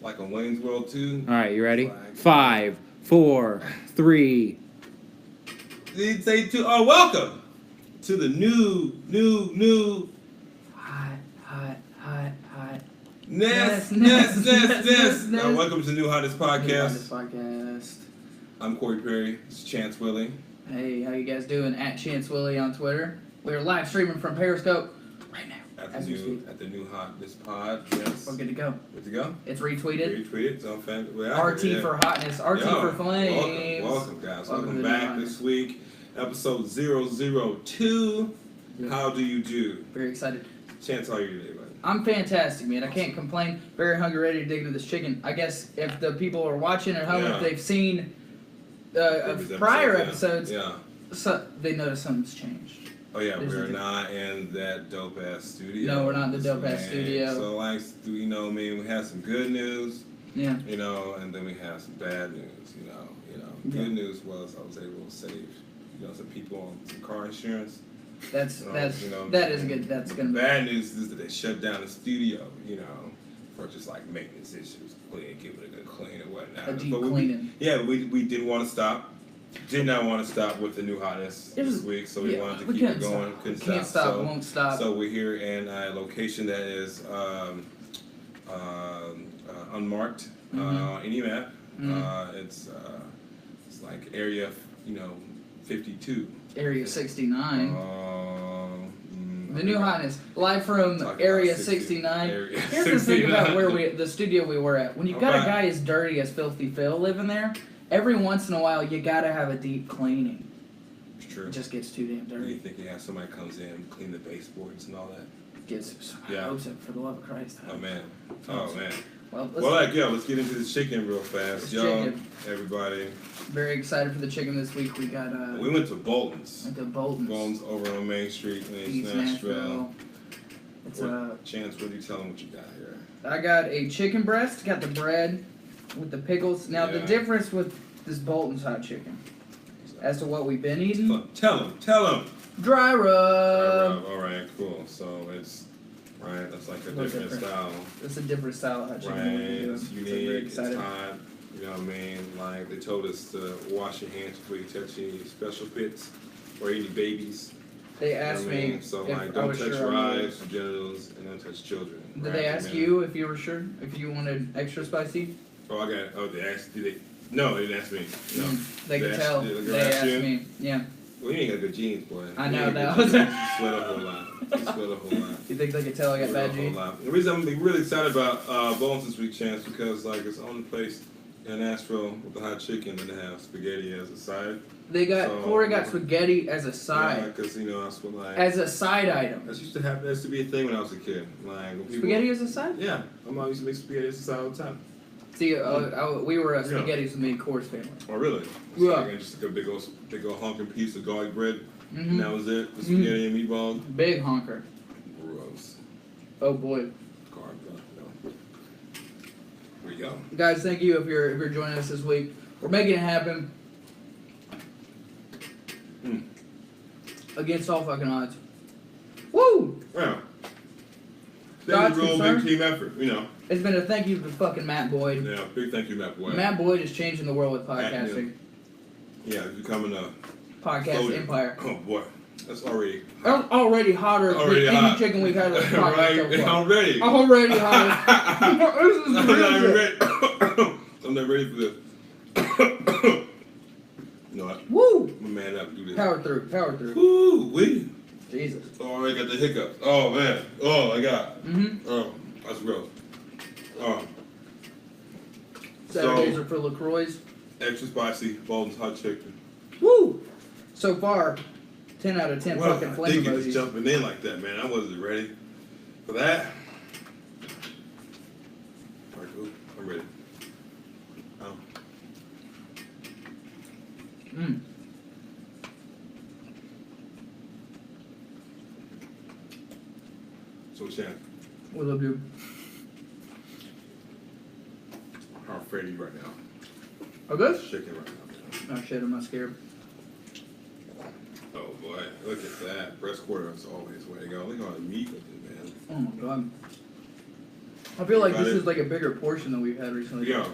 Like on Wayne's World 2. All right, you ready? 5, 4, 3. Did say two? Oh, welcome to the new. Hot. Nest. Welcome to the new Hotness podcast. Podcast. I'm Corey Perry. It's Chance Willie. Hey, how you guys doing? At Chance Willie on Twitter. We're live streaming from Periscope right now. At the new Hotness pod. Yes. We're good to go. Good to go. It's retweeted. Retweeted. So fan. RT for Hotness. RT for Flames. Welcome guys. Welcome back this week. Episode 002. Yeah. How do you do? Very excited. Chance, how are you today, buddy? I'm fantastic, man. I can't complain. Very hungry, ready to dig into this chicken. I guess if the people are watching at home, if they've seen prior episodes, so they notice something's changed. Oh yeah, we're not in that dope ass studio. No, we're not in the dope ass studio. So like, you know, I mean, we have some good news. Yeah. You know, and then we have some bad news. You know. Good news was I was able to save, some people on some car insurance. That is good. That's gonna be. Bad news is that they shut down the studio. For just like maintenance issues, give it a good clean and whatnot. A deep cleaning. We did want to stop. Did not want to stop with the new Hotness this week, so we wanted to keep it going. Can't stop. Won't stop. So we're here in a location that is unmarked any map. It's like area 52. Area 69. The new Hotness, live from Area 69. Here's the thing about the studio we were at. When you've got a guy as dirty as Filthy Phil living there, every once in a while you gotta have a deep cleaning. It's true. It just gets too damn dirty. You think you have somebody comes in, clean the baseboards and all that? I hope so, for the love of Christ. Oh man. Well, let's get into this chicken real fast, y'all. Everybody. Very excited for the chicken this week. We got we went to Bolton's. Bolton's over on Main Street in East Nashville. It's Chance, what do you tell them what you got here? I got a chicken breast. Got the bread with the pickles. Now the difference with this Bolton's hot chicken, as to what we've been eating. Tell them. Dry rub. All right, cool. So it's. Right, that's like a different style. It's a different style of hot chicken. Right, it's unique, it's hot. You know what I mean? Like, they told us to wash your hands before you touch any special bits or any babies. They asked me. So, like, don't touch wives, genitals, and don't touch children. Did they ask you if you were sure? If you wanted extra spicy? They asked, No, they didn't ask me. No. They could tell. They asked me. Yeah. Well, you ain't got good genes, boy. I know that. You sweat a whole lot. You think they could tell I got bad genes? The reason I'm really excited about Bones this week, Chance, because it's the only place in Nashville with the hot chicken and they have spaghetti as a side. Corey got spaghetti as a side. Yeah, because that's what as a side item. That used to be a thing when I was a kid. Spaghetti as a side? Yeah, my mom used to make spaghetti as a side all the time. See, we were a spaghetti from the main course family. Oh really? Yeah. Just like a big old honking piece of garlic bread. And that was it. The spaghetti and meatballs. Big honker. Gross. Oh boy. Carbs, no. Here we go. Guys, thank you if you're joining us this week. We're making it happen. Against all fucking odds. Woo! Yeah. That's a real big team effort, It's been a thank you to fucking Matt Boyd. Yeah, big thank you, Matt Boyd. Matt Boyd is changing the world with podcasting. Yeah, becoming a podcast empire. Oh boy, that's already hot. Already hotter than any chicken we've had on the podcast right, so far. Already hotter. This is I'm not ready for this. Woo! I'm a man up. Do this. Power through. Woo, wee. Jesus. Oh, I got the hiccups. Oh man. Oh, I got. Oh, that's gross. Oh. Saturdays are for LaCroix. Extra spicy, Bolton's hot chicken. Woo! So far, 10 out of 10 fucking flame emojis. It's jumping in like that, man. I wasn't ready for that. All right, cool. I'm ready. So, Shannon. We love you. How afraid are you right now? Oh, good? Shaking right now, man. Oh, shit, I'm not scared. Oh, boy. Look at that. Breast quarter is always the way to go. Look at all the meat with it, man. Oh, my God. I feel like this is like a bigger portion than we've had recently. Yeah.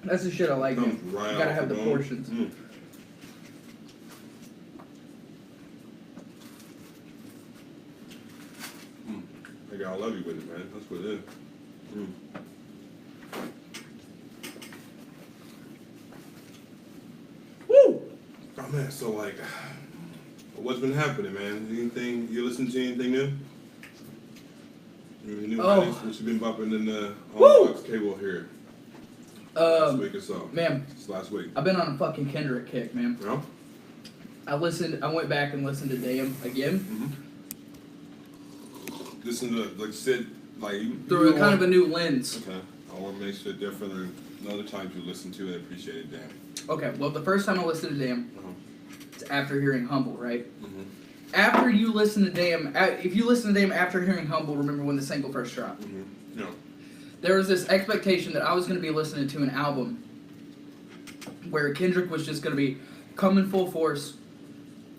That's the shit I like, man. Right, you gotta have the portions. I gotta love you with it, man. That's what it is. Woo! Oh man, so like, what's been happening, man? Anything you listen to? Anything new? Any new artists? What you been bumping in the box cable here? Last week or so. Man, it's last week. I've been on a fucking Kendrick kick, man. Yeah. I went back and listened to Damn again. Listen to like Sid, like through a kind of a new lens. Okay. I want to make sure different than other times you listen to it. Appreciate it, Damn. Okay. Well, the first time I listened to Damn, it's after hearing Humble, right? After you listen to Damn, if you listen to Damn after hearing Humble, remember when the single first dropped. Yeah. There was this expectation that I was going to be listening to an album where Kendrick was just going to be coming full force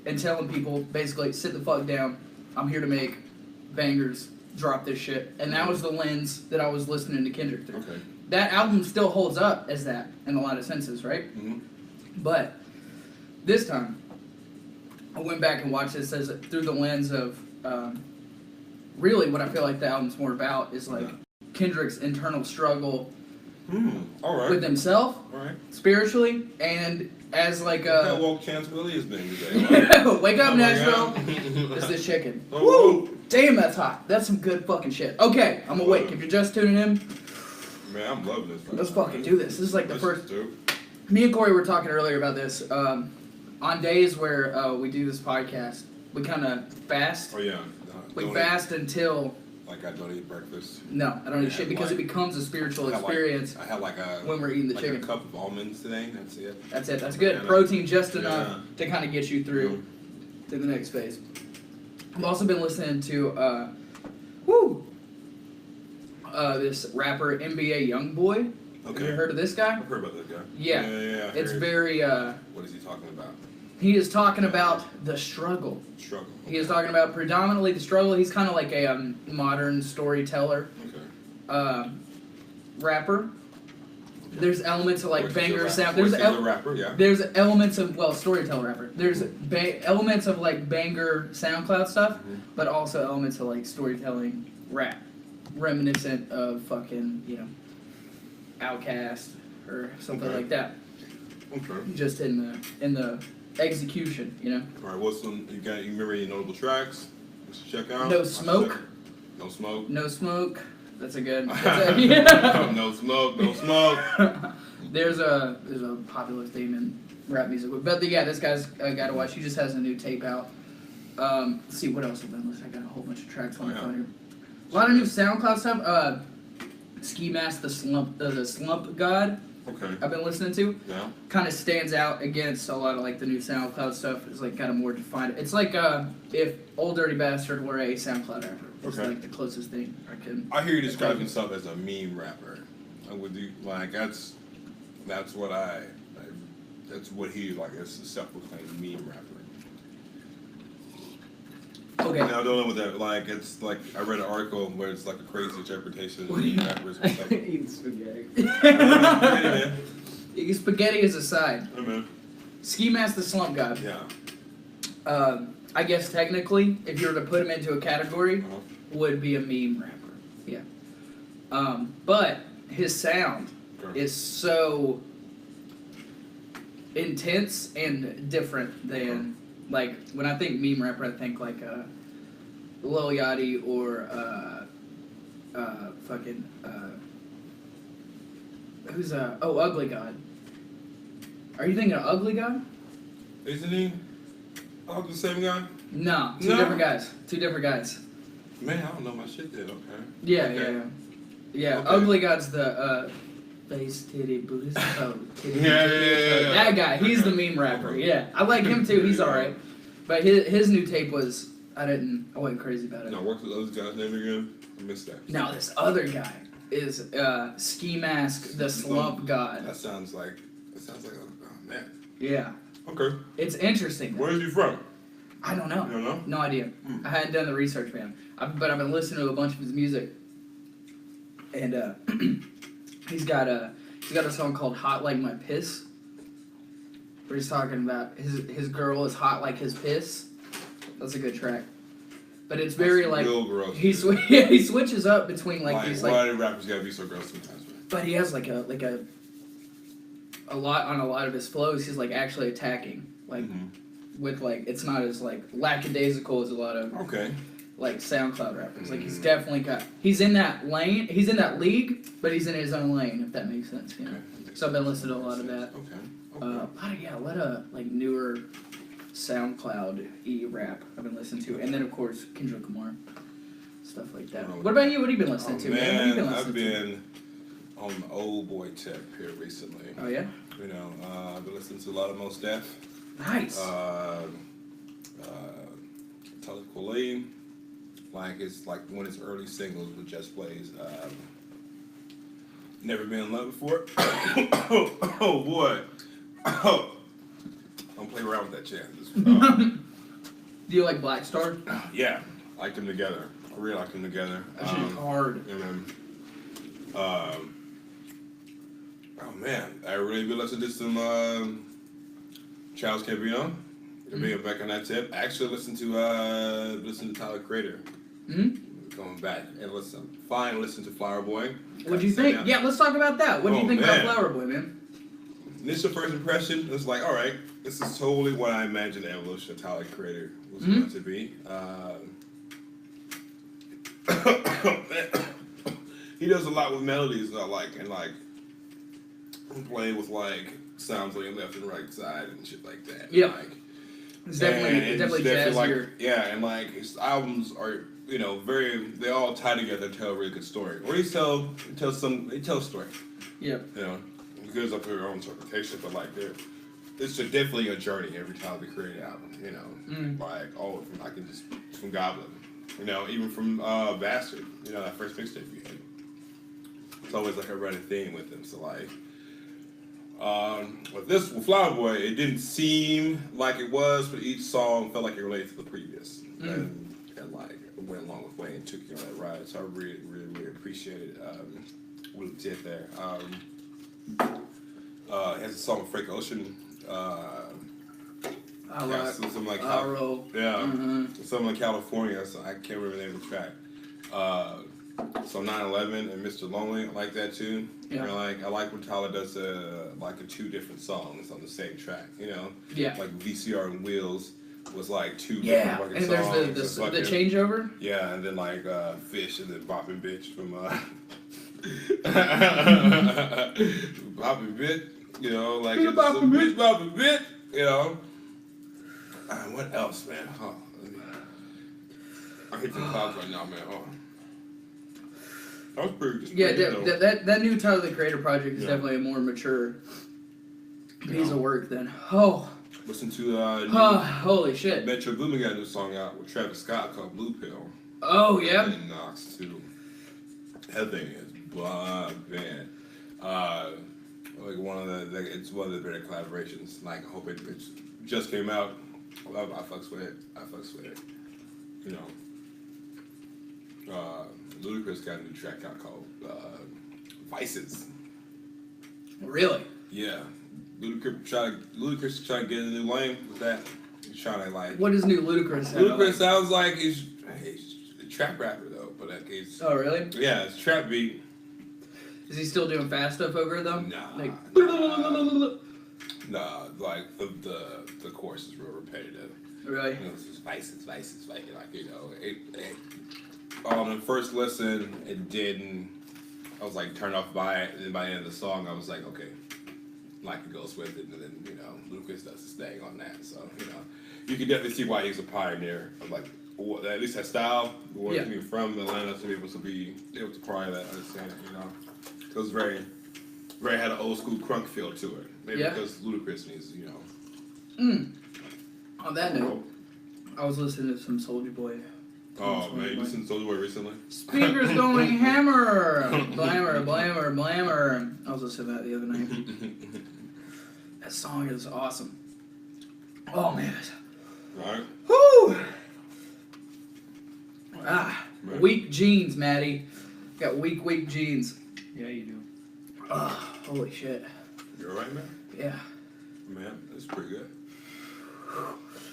and telling people basically, sit the fuck down. I'm here to make bangers, drop this shit. And that was the lens that I was listening to Kendrick through. Okay. That album still holds up as that in a lot of senses, right? But this time, I went back and watched it as through the lens of really what I feel like the album's more about is like Kendrick's internal struggle with himself, spiritually, and as like a... Well, Chance Willie has been today. Wake up, Nashville. It's this chicken. Woo! Damn, that's hot. That's some good fucking shit. Okay, I'm awake. If you're just tuning in... Man, I'm loving this. Let's fucking do this. This is like the first... Me and Corey were talking earlier about this. On days where we do this podcast, we kind of fast. Oh, yeah. We fast until... Like I don't eat breakfast. No, I don't eat shit because it becomes a spiritual experience. I had like a when we're eating the chicken. A cup of almonds today. That's it. That's it. That's good. Protein just enough to kind of get you through to the next phase. I've also been listening to this rapper NBA YoungBoy. Okay. Have you heard of this guy? I've heard about that guy. Yeah. It's very. What is he talking about? He is talking about the struggle. Struggle. He is talking about predominantly the struggle. He's kind of like a modern storyteller. Okay. Rapper. Okay. There's elements of like banger sound. There's a rapper, yeah. There's elements of storyteller rapper. There's elements of like banger SoundCloud stuff, but also elements of like storytelling rap, reminiscent of fucking Outkast or something like that. Okay. Just in the execution, All right, what's some you remember any notable tracks? Let's check out. No Smoke. No Smoke. No Smoke. That's a good. No Smoke. No Smoke. There's a popular theme in rap music, but this guy's a guy to watch. He just has a new tape out. Let's see what else I've been listening. I got a whole bunch of tracks on my phone here. A lot of new SoundCloud stuff. Ski Mask, the Slump God. Okay. I've been listening to. Yeah. Kind of stands out against a lot of like the new SoundCloud stuff. It's like kind of more defined. It's like if Old Dirty Bastard were a SoundCloud rapper. It's like the closest thing I can. I hear you describe yourself as a meme rapper. Would you like that's what that's what he like as a self-proclaimed meme rapper. Okay. Now I don't know what that like. It's like I read an article where it's like a crazy interpretation of meme rappers. Eating spaghetti. Man. Spaghetti is aside. Hey, man. Ski Mask the Slump God. Yeah. I guess technically, if you were to put him into a category, would be a meme rapper. Yeah. But his sound is so intense and different than like when I think meme rapper, I think like Lil Yachty or who's Ugly God. Are you thinking of Ugly God? Isn't he the same guy? No, two different guys. Man, I don't know my shit then. Okay. Yeah. Okay. Ugly God's the face titty booties. Titty. Yeah. That guy, he's the meme rapper. Yeah, I like him too. He's alright. But his new tape was I wasn't crazy about it. No, what's the other guy's name again? I missed that. Now this other guy is Ski Mask the Slump God. That sounds like oh man. Yeah. Okay. It's interesting. Where is he from? I don't know. You don't know? No idea. I hadn't done the research, man. But I've been listening to a bunch of his music. and he's got a song called "Hot Like My Piss," where he's talking about his girl is hot like his piss. That's a good track. But it's very like he switches up between like these like. Why do rappers gotta be so gross sometimes? Man? But he has like a lot of his flows. He's like actually attacking like with like it's not as like lackadaisical as a lot of like SoundCloud rappers. Like he's definitely he's in that lane. He's in that league, but he's in his own lane. If that makes sense, you know. So I've been listening to a lot of that. A lot of like newer SoundCloud rap I've been listening to, and then of course Kendrick Lamar, stuff like that. What about you? What have you been listening to? Man, what have you been listening I've been on the old boy tip here recently. Oh yeah. You know, I've been listening to a lot of Mos Def. Nice. Talib, like it's like one of his early singles with Just Blaze. Never been in love before. Oh boy. Don't play around with that chant. Do you like Black Star? Yeah, like them together. I really like them together. That shit is hard. And then, oh man, I really been listening to some Charles Gambino. Being back on that tip. I actually listened to Tyler Creator. Going back and listen to Flower Boy. What'd you think? Yeah, let's talk about that. What do you think about Flower Boy, man? Initial first impression, it was like, all right, this is totally what I imagined the evolution of Tyler Creator was going to be. He does a lot with melodies that I like, and like playing with like sounds like left and right side and shit like that. Yeah, like, it's definitely jazzier. Like, yeah, and like his albums are, you know, they all tie together to tell a really good story. Or he tells a story. Yeah. You know, it goes up to your own interpretation, but like it's definitely a journey every time they create an album. You know, like from Goblin, you know, even from Bastard. You know, that first mixtape you had. It's always like a running theme with him. So like. With Flower Boy, it didn't seem like it was, but each song felt like it related to the previous, and like it went along with Wayne and took you on that ride. So I really, really, really appreciated what it did there. It has a song with Frank Ocean. Something like something like California. So I can't remember the name of the track. So 9/11 and Mr. Lonely, I like that too. Yeah. You know, like I like when Tyler does like two different songs on the same track. You know, like VCR and Wheels was like two different fucking songs. And there's the changeover. Yeah, and then like Fish and then Boppin' Bitch from Boppin' Bitch. You know, like it's some bitch Boppin' Bitch. You know, what else, man? I hit the clouds right now, man. That was pretty that new Tyler the Creator project is definitely a more mature piece of work than listen to holy shit. Metro Boomin got a new song out with Travis Scott called Blue Pill. Oh yeah. And Knox too. That thing is man. Like it's one of the better collaborations. Like I hope it just came out. I fucks with it. You know. Ludacris got a new track out called Vices. Really? Yeah. Ludacris trying to get in a new lane with that. He's trying to like. What is new Ludacris? Ludacris sounds like he's a trap rapper though, but like he's. Oh really? Yeah, it's trap beat. Is he still doing fast stuff over it though? Nah. Like. Nah, like the chorus is real repetitive. Really? You know, it's just vices, like you know on the first listen, it didn't. I was like turned off by it, and then by the end of the song, I was like, okay, like it goes with it, and then you know, Lucas does his thing on that. So you know, you can definitely see why he's a pioneer of like at least that style. Working from Atlanta to be able to pry that, understand it, you know, it was very had an old school crunk feel to it. Maybe because Ludacris needs, you know. On that note, I was listening to some Soulja Boy. Oh man, you listened to Soulja Boy recently? Speakers going hammer! Blammer. I was listening to that the other night. That song is awesome. Oh man. Alright. Woo! Weak jeans, Maddie. Got weak jeans. Yeah, you do. Holy shit. You alright, man? Yeah. Man, that's pretty good.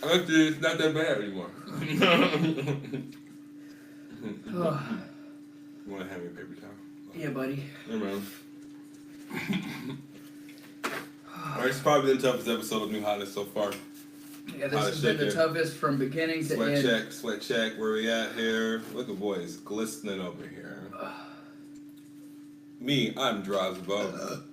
Actually, it's not that bad anymore. You want to have me a paper towel? Yeah, buddy. Yeah, man. Alright, it's probably the toughest episode of New Hotness so far. Yeah, this has been the toughest from beginning to end. Sweat check, where we at here? Look at boys, glistening over here. Me, I'm Drosbo.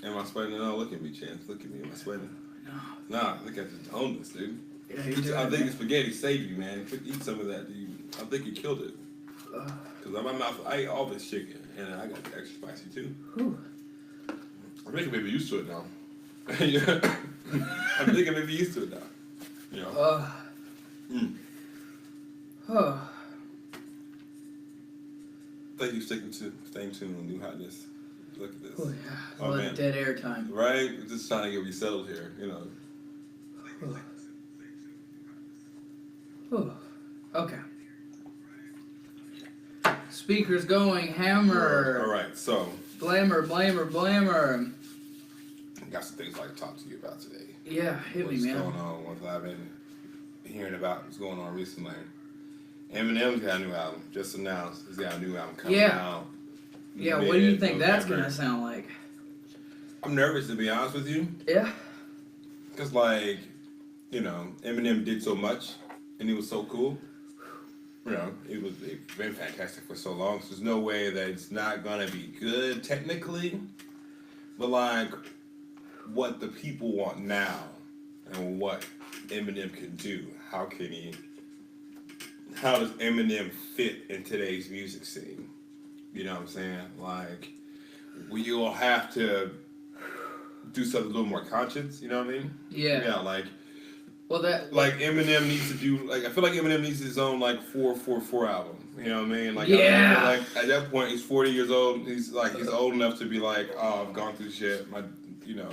Am I sweating? No, look at me, Chance. Look at me. Am I sweating? No. Nah, look at this Hotness, dude. Yeah, you're doing I think spaghetti saved you, man. Eat some of that, dude. I think you killed it. Because in my mouth, I ate all this chicken, and I got the extra spicy, too. Whew. I'm thinking maybe used to it now. I'm thinking maybe used to it now. You know? Thank you for staying tuned on New Hotness. Look at this. Oh, yeah. Man. Dead air time. Right? We're just trying to get resettled here, you know. Okay. Speakers going, hammer. All right, so. Blamer. I got some things I'd like to talk to you about today. Yeah, hit me, man. What's going on? What I've been hearing about what's going on recently. Eminem's got a new album, just announced. He's got a new album coming out. Yeah, what do you think that's going to sound like? I'm nervous, to be honest with you. Yeah. Because, like, you know, Eminem did so much, and he was so cool. You know, it's been fantastic for so long, so there's no way that it's not going to be good, technically. But, like, what the people want now, and what Eminem can do, how does Eminem fit in today's music scene? You know what I'm saying? Like, you'll have to do something a little more conscious, you know what I mean? Yeah. Yeah, like, well, like Eminem needs to do, like, I feel like Eminem needs his own, like, 444 album, you know what I mean? Like, yeah. Like, at that point, he's 40 years old, he's old enough to be like, oh, I've gone through shit, you know.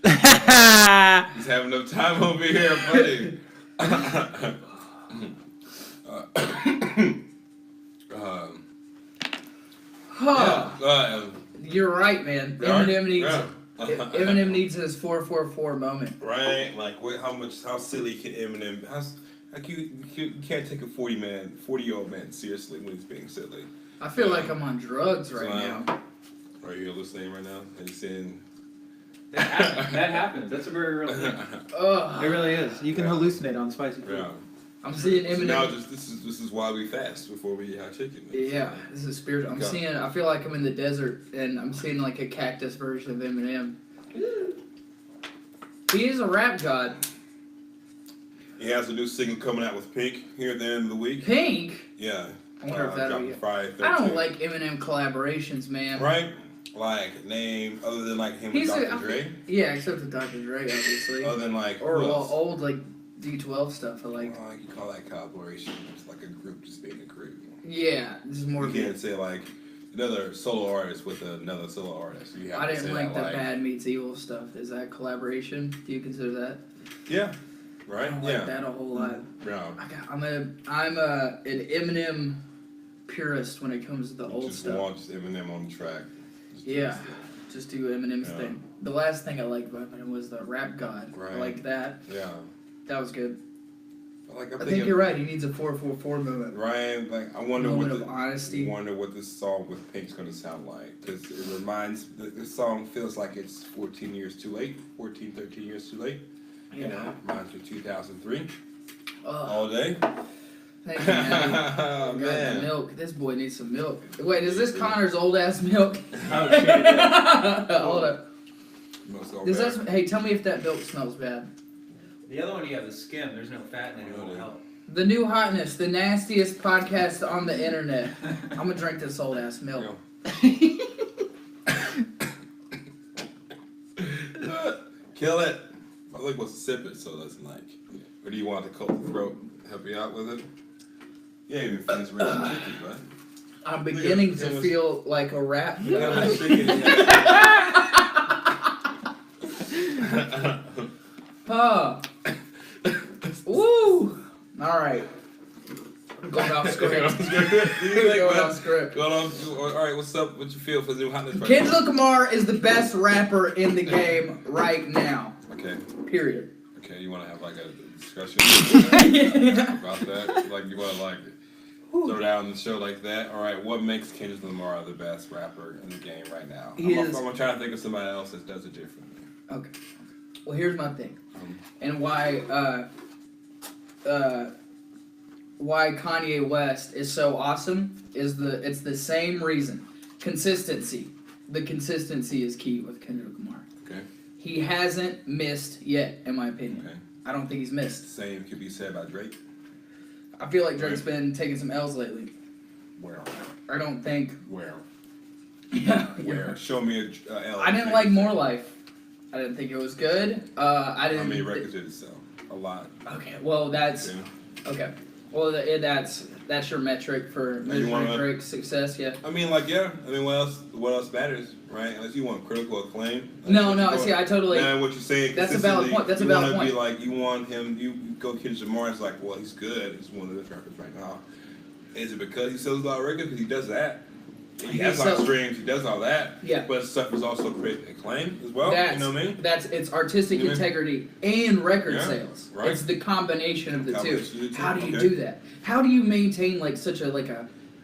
He's having enough time over here, buddy. You're right, man. Eminem needs his 444 moment. Right? Like, how silly can Eminem? You can't take a 40-year-old man seriously when he's being silly. I feel like I'm on drugs right now. Are you listening right now? Are you saying? That happens. That's a very real thing. It really is. You can hallucinate on spicy food. Yeah. I'm seeing Eminem. So now this is why we fast before we have chicken. Yeah, this is spiritual. I feel like I'm in the desert and I'm seeing like a cactus version of Eminem. He is a rap god. He has a new single coming out with Pink here at the end of the week. Pink? Yeah. I wonder if that'll be Friday 13th. I don't like Eminem collaborations, man. Right? Like, name, other than like him with Dr. Dre? Yeah, except with Dr. Dre, obviously. Other than like, or old like D12 stuff. I like. Oh, you call that collaboration? It's like a group just being a group. Yeah, this is more. You can't say like another solo artist with another solo artist. You have I to didn't say like the like, Bad Meets Evil stuff. Is that collaboration? Do you consider that? Yeah. Right. I don't like that a whole lot. Yeah. I'm an Eminem purist when it comes to the old stuff. Just watch Eminem on the track. Just do Eminem's thing. The last thing I liked about Eminem was the Rap God. Right. I liked that. Yeah. That was good. Like, I think you're right. He needs a 444 moment. Right. Like, I wonder of honesty. Wonder what this song with Pink's gonna sound like, because it this song feels like it's 14 years too late. 13 years too late. Yeah. You know, reminds me of 2003. All day. Thank you, man. Man. Milk. This boy needs some milk. Wait, is this Connor's old ass milk? Oh shit. Yeah. Hold up. Hey, tell me if that milk smells bad. The other one you have the skim. There's no fat in it. It won't help. The New Hotness, the nastiest podcast on the internet. I'm gonna drink this old ass milk. Kill it. I like what's sip it so it doesn't like. Or do you want to coat the throat? Help you out with it? Yeah, you finish with some chicken, right? I'm beginning to feel like a rap guy. Woo! All right. Going off script. Going off script. All right, what's up? What you feel for the new Hotness? Kendrick Lamar is the best rapper in the game right now. Okay. Period. Okay, you want to have like a discussion about that? Like you want to like throw down the show like that? All right, what makes Kendrick Lamar the best rapper in the game right now? I'm gonna try to think of somebody else that does it differently. Okay. Well, here's my thing, and why Kanye West is so awesome is it's the same reason. Consistency. The consistency is key with Kendrick Lamar. Okay. He hasn't missed yet, in my opinion. Okay. I don't think he's missed. Same could be said about Drake. I feel like Drake's been taking some L's lately. Where? I don't think. Where? Yeah. Where? Show me a L. I didn't like More Life. I didn't think it was good. I didn't. How many records did it sell? A lot. Okay. Well, that's okay. Well, that's your metric for measuring Drake's success. Yeah. I mean, like, yeah. I mean, what else matters, right? Unless you want critical acclaim. No. See, I totally. Man, what you're saying. That's a valid point. That's a valid point. You want to be like, you want him. You go Kendrick Lamar. It's like, well, he's good. He's one of the rappers right now. Is it because he sells a lot of records? Because he does that. He has a lot of streams. He does all that. Yeah. But stuff is also critical acclaim as well. You know what I mean? It's artistic integrity and record sales. Right. It's the combination of the two. How do you do that? How do you maintain like such a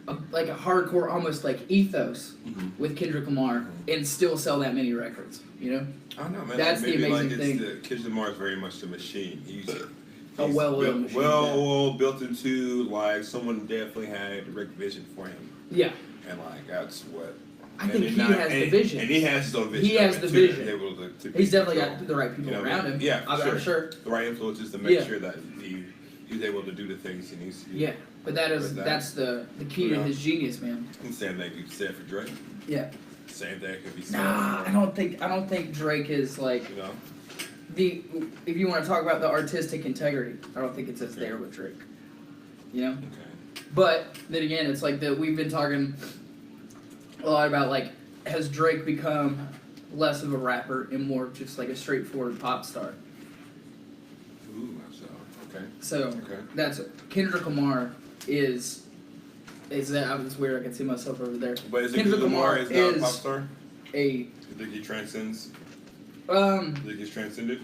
hardcore almost like ethos with Kendrick Lamar and still sell that many records? You know? I don't know, man. That's the amazing thing. Kendrick Lamar is very much the machine. He's a well-oiled machine. Well-oiled, built into like someone definitely had direct vision for him. Yeah. And like that's what I think he has the vision. And he has his own vision. He has the vision. He's definitely control. Got the right people around him. Yeah, I'm sure. The right influences to make sure that he's able to do the things he needs to do. Yeah, but that's the key to his genius, man. Same thing you said for Drake. Yeah. Same thing could be said. Nah, I don't think Drake is like if you want to talk about the artistic integrity, I don't think it's as there with Drake. You know? Okay. But then again, it's like we've been talking a lot about like has Drake become less of a rapper and more just like a straightforward pop star. Ooh, okay. So that's Kendrick Lamar is that it's weird. I can see myself over there. But is Kendrick Lamar is not a pop star? You think he transcends? You think he's transcended?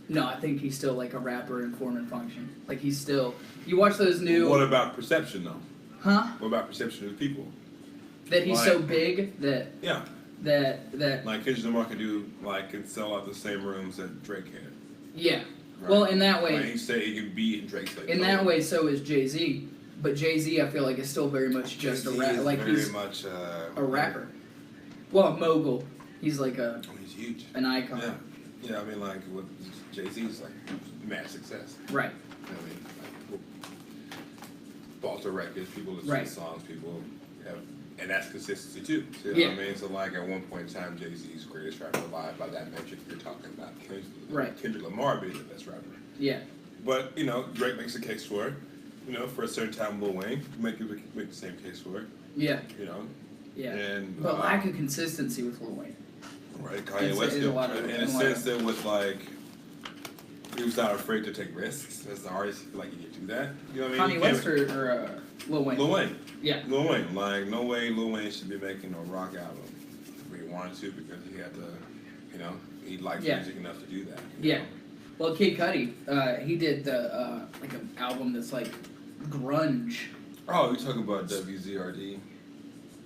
No, I think he's still like a rapper in form and function. Like he's still. You watch those new. What about perception though? Huh? What about perception of people? That he's so big that. Yeah. That. Like Kendrick Lamar can sell out the same rooms that Drake had. Yeah. Right. Well, in that way. Like he said he can be in Drake's place. In that way, so is Jay-Z. But Jay-Z, I feel like, is still very much just a rapper. Like he's much a rapper. Well, a mogul. He's like he's huge. An icon. Yeah. Yeah, I mean, like, with Jay-Z's, like, mass success. Right. I mean, like, bought the records, people listen to songs, people have, and that's consistency, too. See what I mean? So, like, at one point in time, Jay-Z's greatest rapper alive, by that metric, you're talking about Kendrick Lamar being the best rapper. Yeah. But, Drake makes a case for it. For a certain time, Lil Wayne make the same case for it. Yeah. Yeah. And, but lack of consistency with Lil Wayne. Right, Kanye West in a sense that with like he was not afraid to take risks as an artist. Like you do that, you know what I mean? Kanye West or Lil Wayne? Lil Wayne. Yeah. Lil Wayne. Like no way Lil Wayne should be making a rock album if he wanted to because he had to, he liked music enough to do that. Yeah. Know? Well, Kid Cudi, he did the like an album that's like grunge. Oh, you're talking about WZRD.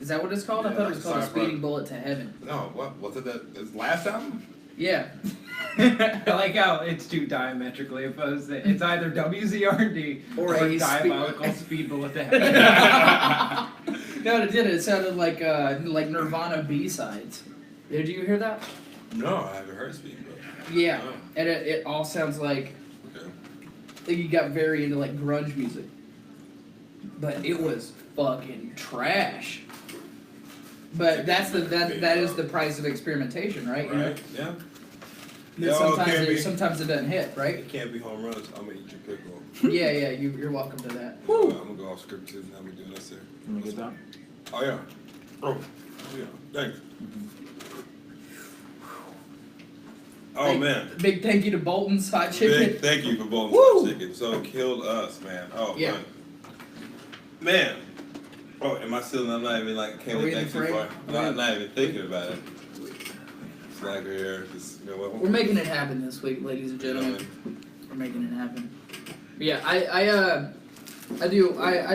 Is that what it's called? Yeah, I thought it was called A Speeding Bullet to Heaven. No, what? Was it his last album? Yeah. I like how it's two diametrically opposed. It's either WZRD or Diabolical Speed Bullet to Heaven. No, it did. It sounded like Nirvana B-sides. Did you hear that? No, I haven't heard Speed Bullet. Yeah, and it all sounds like you got very into like grunge music, but it was fucking trash. But that is the price of experimentation, right? Right. Yeah. Sometimes it doesn't hit, right? It can't be home runs. I'm gonna eat your pickle. Yeah. You're welcome to that. I'm gonna go off script too. Now we're doing this here. Let me get that. Oh yeah. Oh yeah. Thanks. Oh man. Big thank you to Bolton's Hot Chicken. Big thank you for Bolton's Hot Chicken. So it killed us, man. Oh yeah. man. Man. Oh, am I still? I'm not even like can't think too far. I'm not even thinking about it. Slacker here. Just, you know, we're making it happen this week, ladies and gentlemen. We're making it happen. But yeah, I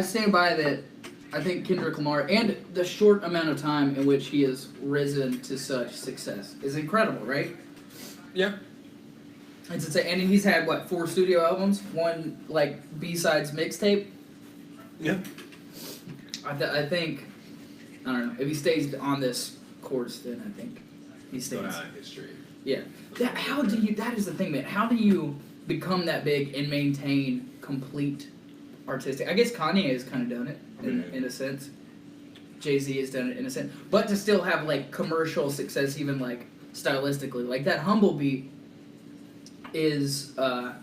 stand by that. I think Kendrick Lamar and the short amount of time in which he has risen to such success is incredible, right? Yeah. It's insane. And he's had what, 4 studio albums, 1 like B-sides mixtape. Yeah. I think, I don't know, if he stays on this course, then I think he stays. Going out in history. Yeah. That is the thing, man. How do you become that big and maintain complete artistic? I guess Kanye has kind of done it in a sense. Jay-Z has done it in a sense. But to still have like commercial success, even like stylistically, like that Humble beat is that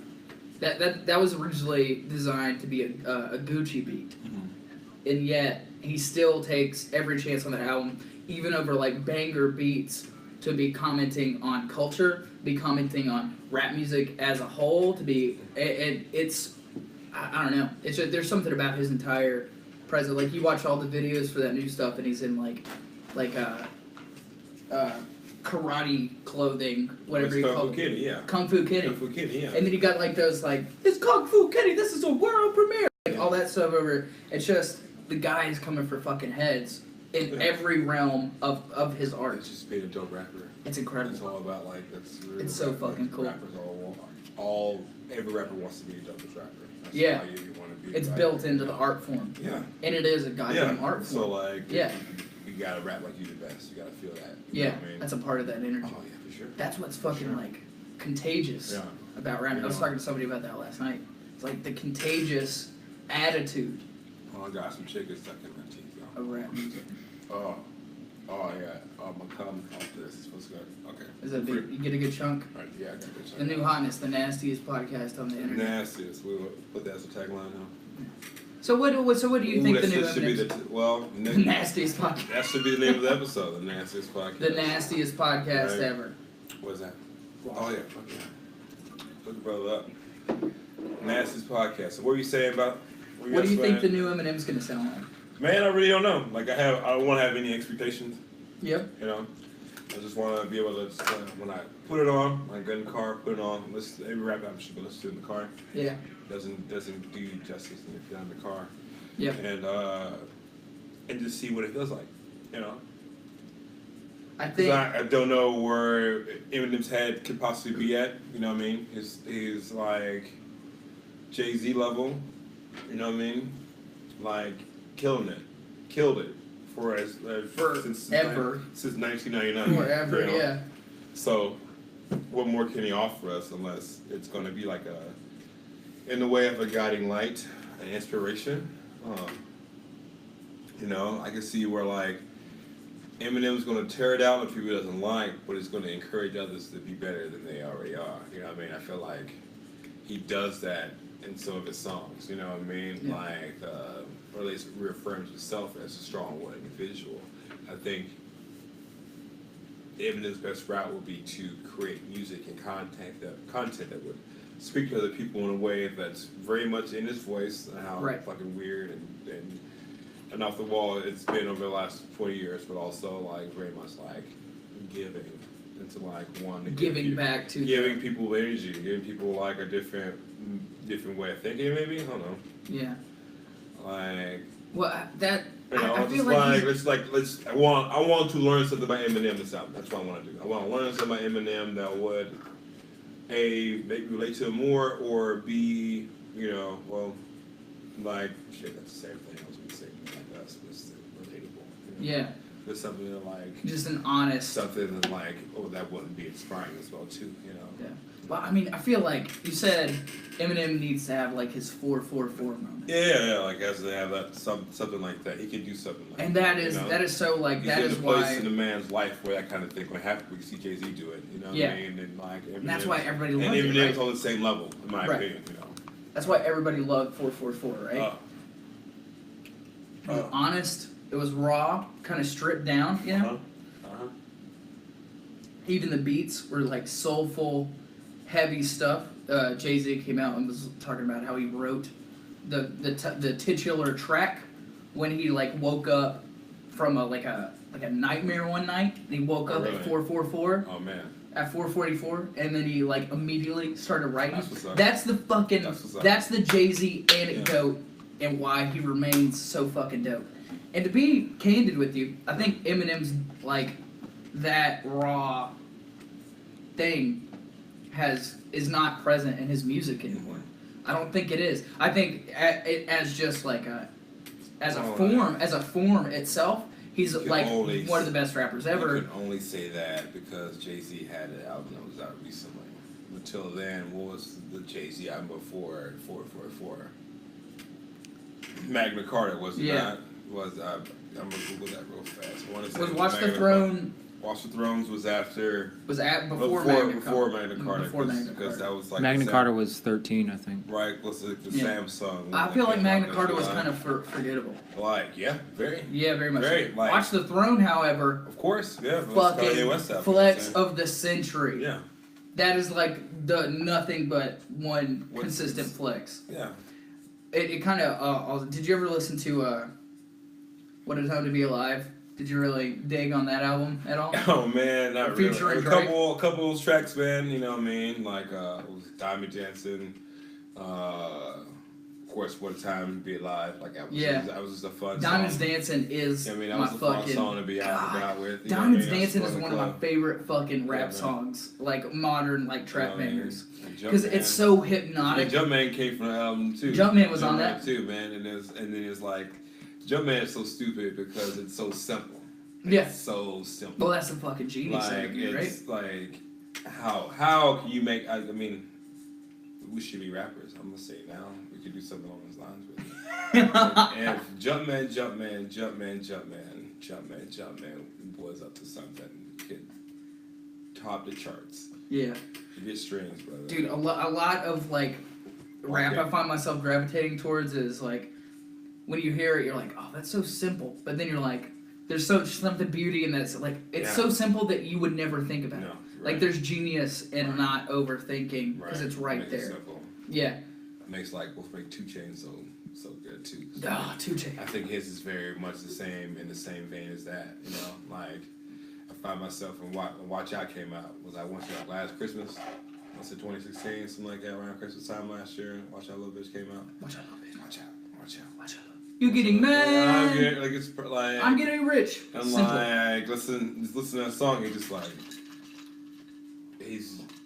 was originally designed to be a Gucci beat. And yet he still takes every chance on that album, even over like banger beats, to be commenting on culture, be commenting on rap music as a whole. To be, it's I don't know. It's just, there's something about his entire presence. Like you watch all the videos for that new stuff, and he's in like karate clothing, whatever you call it. Yeah. Kung Fu Kitty. Kung Fu Kitty, yeah. And then you got like those like, it's Kung Fu Kitty. This is a world premiere. Like all that stuff over. It's just. The guy is coming for fucking heads in every realm of his art. It's just being a dope rapper. It's incredible. It's all about like that's. Really it's so fucking cool. Rappers every rapper wants to be a dopest rapper. That's yeah. How you want to be, it's built into the art form. Yeah. And it is a goddamn art form. So like. Yeah. You gotta rap like you the best. You gotta feel that. You know what I mean? That's a part of that energy. Oh yeah, for sure. That's what's fucking like contagious about rapping. I was talking to somebody about that last night. It's like the contagious attitude. Oh, I got some chicken stuck in my teeth, y'all. Of rap music. Oh yeah. My cum off this is supposed to go. Okay. Is that big? You get a good chunk? All right, yeah, I got a good chunk. The new Hotness, the nastiest podcast on the internet. Nastiest. We'll put that as a tagline now. So what do you think the new should be the nastiest podcast? That should be the name of the episode, the nastiest podcast. The nastiest podcast ever. What is that? Oh yeah, fuck yeah. Look the brother up. Nastiest podcast. So what are you saying about? What do you think the new Eminem's gonna sound like? Man, I really don't know. Like I don't want to have any expectations. Yep. You know, I just want to be able to when I put it on, like get in the car, put it on. Every rap album should be listened to in the car. Yeah. Doesn't do you justice if you're in the car. Yeah. And just see what it feels like. You know. I don't know where Eminem's head could possibly be at. You know what I mean? He's like Jay-Z level. You know what I mean? Like killed it since 1999. Forever, you know? yeah. So, what more can he offer us unless it's going to be like in the way of a guiding light, an inspiration? You know, I can see where like Eminem's going to tear it out if people doesn't like, but it's going to encourage others to be better than they already are. You know what I mean? I feel like he does that in some of his songs. You know what I mean? Yeah. Like, or at least reaffirms himself as a strong one individual. I think Eminem's best route would be to create music and content that would speak to other people in a way that's very much in his voice, and how fucking weird and off the wall it's been over the last 20 years, but also like very much like giving into like giving back to giving people energy, giving people like a different way of thinking, maybe. I don't know. Yeah. Like. Well, that. You know, I feel like I want to learn something about Eminem this album. That's what I want to do. I want to learn something about Eminem that would A, make me relate to him more, or B, you know, well, like shit, that's the same thing I was gonna say, like us, it's relatable. You know? Yeah. There's something that like just an honest something that like, oh, that wouldn't be inspiring as well too, you know. Yeah. Well, I mean, I feel like you said Eminem needs to have like his 4:44 moment. Yeah, like has to have that something like that. He could do something like and that. And you know? that is so like He's that in is a place why in a man's life where that kind of thing can happen. We can see Jay-Z do it, you know what I mean? And like Eminem, and that's why everybody loves it. And Eminem's right? on the same level, in my opinion, you know. That's why everybody loved 444, right? It was honest. It was raw, kind of stripped down, you know. Even the beats were like soulful, heavy stuff. Jay-Z came out and was talking about how he wrote the titular track when he like woke up from a nightmare one night. And he woke up at 4:44. Oh man. At 4:44, and then he like immediately started writing. That's the fucking. That's the Jay-Z anecdote and why he remains so fucking dope. And to be candid with you, I think Eminem's like that raw thing is not present in his music anymore. I don't think it is. I think it as just like as a form itself. He's like one of the best rappers ever. You can only say that because Jay-Z had an album that was out recently. Until then, what was the Jay-Z album before 444? Magna Carta, was it not? I'm gonna Google that real fast. I want to say was Watch the Throne. Watch the Thrones was after. Was at before Magna Carta. Because that was like Magna Carta was 13, I think. Right, was the Samsung. I feel like Magna Carta was kind of forgettable. Like, very much. Like, Watch the Throne, however. Of course, Fucking flex of the century. Yeah. That is like the nothing but one consistent flex. Yeah. It kind of. Did you ever listen to What a Time to Be Alive? Did you really dig on that album at all? Oh man, not really. Featuring A couple of tracks, man. You know what I mean? Like it was Diamond Dancing. Of course, What a Time to Be Alive. Like that was just a fun Diamond's song. Dancing is that was a fun song to be out and about with. Diamond's Dancing is one of my favorite fucking rap songs, like modern like trap bangers, because it's so hypnotic. Jumpman came from the album too. Jumpman was on that too, man. And then it's like. Jumpman is so stupid because it's so simple. It's so simple. Well, that's a fucking genius. Like right? it's like how can you make? I mean, we should be rappers. I'm gonna say it now. We could do something along those lines with it. And Jumpman was up to something. Could top the charts. Yeah. You get strings, brother. Dude, a lot of like rap I find myself gravitating towards is like. When you hear it, you're like, oh, that's so simple. But then you're like, there's something beauty in that. Like, it's so simple that you would never think about it. Right. Like, there's genius in not overthinking because it's right there. Simple. Yeah. It makes like, we'll make 2 Chainz so good too. Oh, 2 Chainz. I think his is very much the same, in the same vein as that. You know, like, I find myself when Watch Out came out. Was I Watch Out last Christmas? Was it 2016? Something like that around Christmas time last year. Watch Out Little Bitch came out. Watch Out Little Bitch. Watch Out. Watch Out. Watch Out. You're getting mad. I'm getting rich. And simple. Like listen to that song. He just like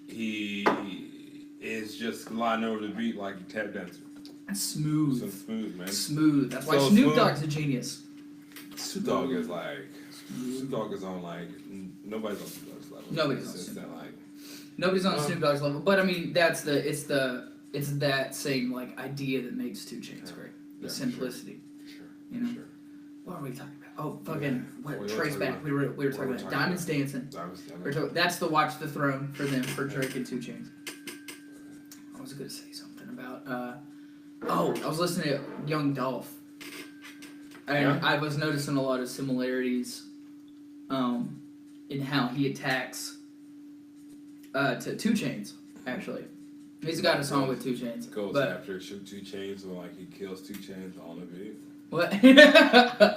he is just lying over the beat like a tap dancer. That's smooth. So smooth, man. Smooth. That's why Snoop Dogg's a genius. Snoop Dogg is like Snoop Dogg is on like nobody's on Snoop Dogg's level. Nobody's on Snoop Dogg. Nobody's on Snoop Dogg's level. But I mean, it's that same like idea that makes 2 Chainz great. The simplicity. Sure. You know? Sure. What are we talking about? Oh, fucking trace back. We were talking about Diamonds Dancing. That's the Watch the Throne for them, for Drake and 2 Chainz. I was gonna say something about I was listening to Young Dolph. And I was noticing a lot of similarities in how he attacks to 2 Chainz, actually. He's got a song with 2 Chainz. Goes after 2 Chainz, or like he kills 2 Chainz on the beat. What?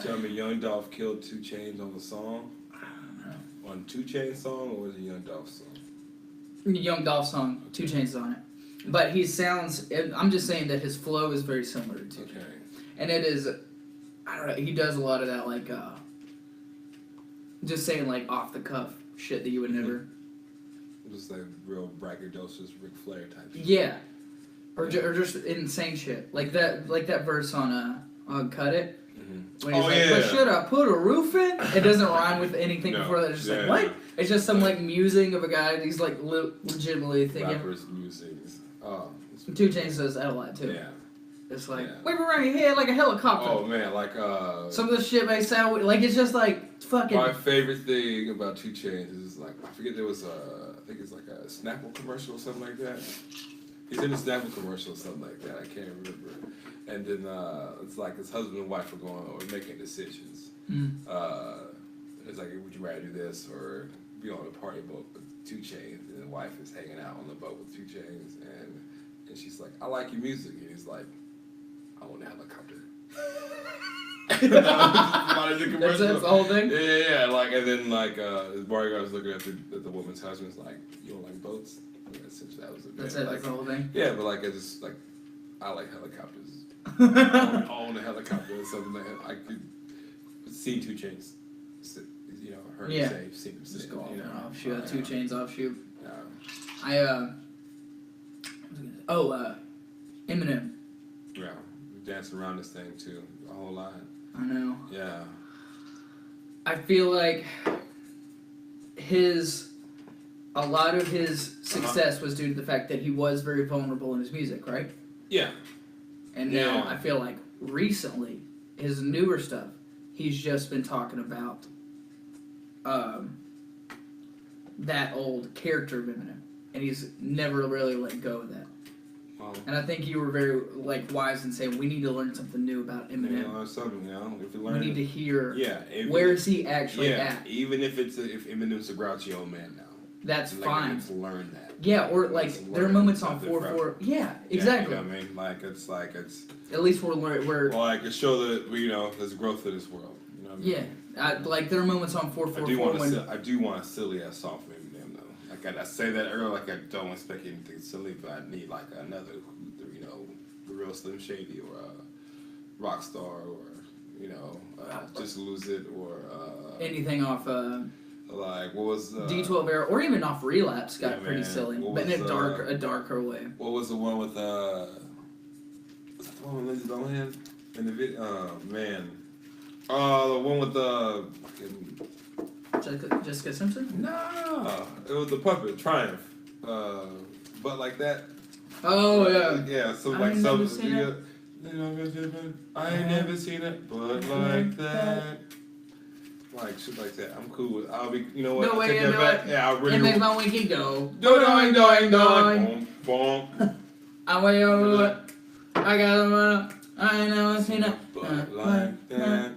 Tell me, Young Dolph killed 2 Chainz on the song? I don't know. On 2 Chainz song, or was it Young Dolph song? Young Dolph song. 2 Chainz is on it. But he sounds. I'm just saying that his flow is very similar to 2 Chainz. Okay. And it is. I don't know. He does a lot of that, like, just saying, like, off the cuff shit that you would never. Just like real braggadocious Ric Flair type shit. Yeah. Or just insane shit. Like that verse on Cut It. Mm-hmm. When he's but should I put a roof in? It doesn't rhyme with anything before that. It's just like, what? It's just some like musing of a guy that he's like legitimately thinking. Rappers musings. Oh. 2 Chainz does that a lot too. Yeah. It's like, wave around your head like a helicopter. Oh man, like some of the shit may sound like it's just like fucking. My favorite thing about 2 Chainz is like, I forget there was I think it's like a Snapple commercial or something like that. He's in a Snapple commercial or something like that. I can't remember. And then it's like his husband and wife are going or making decisions. It's like, would you rather do this or be on a party boat with 2 Chainz? And the wife is hanging out on the boat with 2 Chainz, and she's like, I like your music. And he's like, I want a helicopter. That's the whole thing? Yeah. Like, and then, like, his bodyguard was looking at the woman's husband, was like, you don't like boats? Essentially, that was it. That's it, like, that's the whole thing? Yeah, but, like, it's just, like, I like helicopters. I own a helicopter or something like that. I could see 2 Chainz, you know, her say, see him just say, go off you know, and offshoot, 2 Chainz offshoot. Yeah. Eminem. Yeah, dancing around this thing too, a whole lot. I know. Yeah. I feel like a lot of his success was due to the fact that he was very vulnerable in his music, right? Yeah. And now I feel like recently, his newer stuff, he's just been talking about that old character of Eminem, and he's never really let go of that. And I think you were very wise in saying we need to learn something new about Eminem. Yeah, something, you know, if you learn, we need to hear. Where is he actually at? Even if if Eminem's a grouchy old man now. That's fine. You need to learn that. Yeah, or there are moments on 4/4. Yeah, exactly. You know what I mean? Like it's. At least we're. Well, like it show that there's growth in this world. You know what I mean? Yeah, there are moments on 4/4 I do want a silly ass song from Eminem though. Like I say that earlier, like I don't expect anything silly, but I need like another, the real Slim Shady or Rockstar or Just Lose It or anything off. Like what was D12 era or even off Relapse got pretty silly, but in a darker way. What was the one with Lindsay Lohan in the video? Man, the one with Jessica Simpson? No, it was the puppet Triumph, but like that. Oh yeah. Yeah, so like some. I ain't Uh-huh. never seen it, but like that. Like shit like that. I'm cool with. I'll be. You know what? No way. Take that back. Yeah, I really. It makes my winky go. Doing. Boom, boom. I way over it. I got I ain't never seen it. But like that.